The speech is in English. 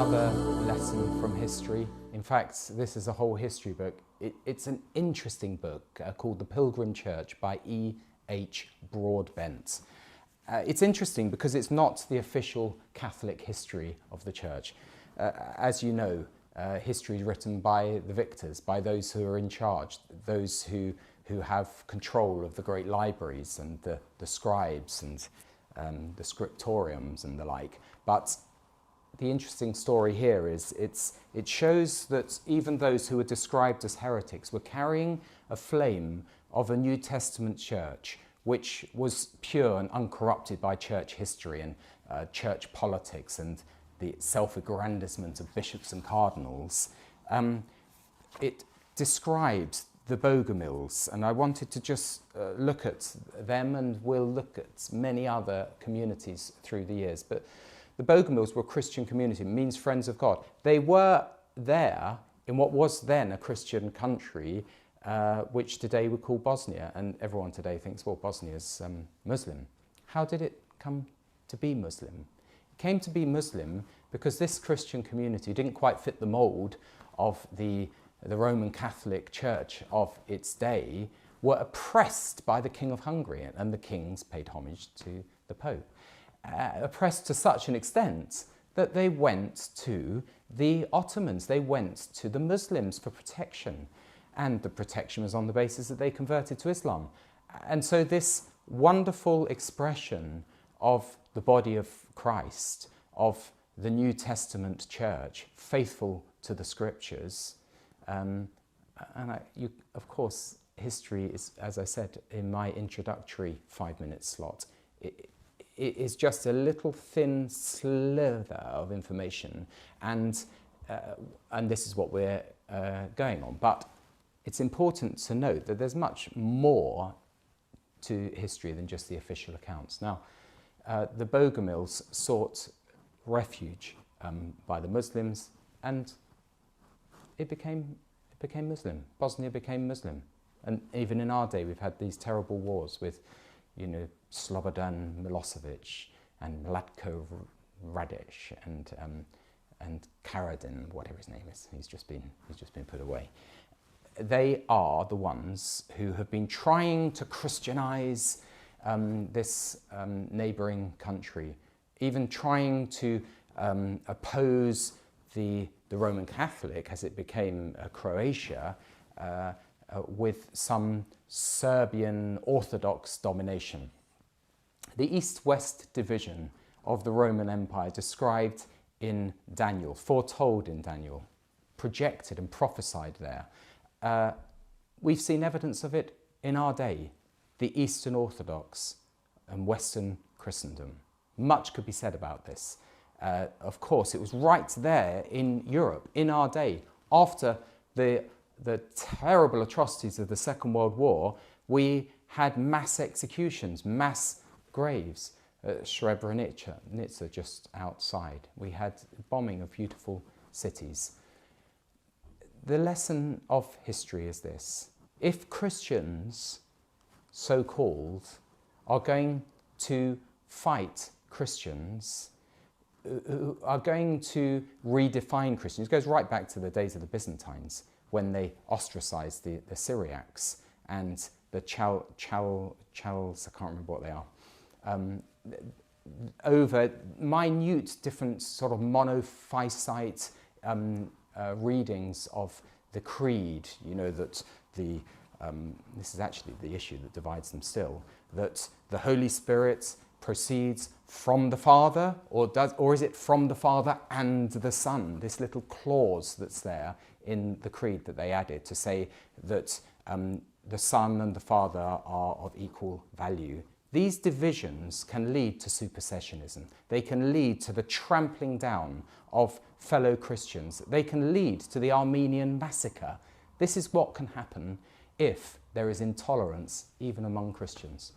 another lesson from history. In fact, this is a whole history book. It's an interesting book called The Pilgrim Church by E.H. Broadbent. It's interesting because it's not the official Catholic history of the Church. As you know, history is written by the victors, by those who are in charge, those who have control of the great libraries and the scribes and the scriptoriums and the like. But the interesting story here is it shows that even those who were described as heretics were carrying a flame of a New Testament church which was pure and uncorrupted by church history and church politics and the self-aggrandizement of bishops and cardinals. It describes the Bogumils, and I wanted to just look at them, and we'll look at many other communities through the years. But the Bogumils were a Christian community, means friends of God. They were there in what was then a Christian country, which today we call Bosnia, and everyone today thinks, well, Bosnia is Muslim. How did it come to be Muslim? It came to be Muslim because this Christian community didn't quite fit the mould of the Roman Catholic Church of its day, were oppressed by the King of Hungary, and the kings paid homage to the Pope. Oppressed to such an extent that they went to the Ottomans, they went to the Muslims for protection, and the protection was on the basis that they converted to Islam. And so this wonderful expression of the body of Christ, of the New Testament church, faithful to the scriptures, of course, history is, as I said in my introductory 5-minute slot, it is just a little thin slither of information, and this is what we're going on. But it's important to note that there's much more to history than just the official accounts. Now, the Bogumils sought refuge by the Muslims, and it became Muslim. Bosnia became Muslim. And even in our day, we've had these terrible wars with, you know, Slobodan Milosevic and Latko Radic and Karadin, whatever his name is. He's just been put away. They are the ones who have been trying to Christianize this neighbouring country, even trying to oppose the Roman Catholic as it became Croatia with some Serbian Orthodox domination. The East-West division of the Roman Empire described in Daniel, foretold in Daniel, projected and prophesied there. We've seen evidence of it in our day, the Eastern Orthodox and Western Christendom. Much could be said about this. Of course, it was right there in Europe, in our day. After the terrible atrocities of the Second World War, we had mass executions, mass graves. Srebrenica, just outside. We had bombing of beautiful cities. The lesson of history is this. If Christians, so-called, are going to fight Christians, who are going to redefine Christians, it goes right back to the days of the Byzantines, when they ostracized the Syriacs and the Chals, I can't remember what they are, over minute different sort of monophysite readings of the creed, you know, that this is actually the issue that divides them still, that the Holy Spirit proceeds from the Father, or is it from the Father and the Son? This little clause that's there in the creed that they added to say that the Son and the Father are of equal value. These divisions can lead to supersessionism. They can lead to the trampling down of fellow Christians. They can lead to the Armenian massacre. This is what can happen if there is intolerance even among Christians.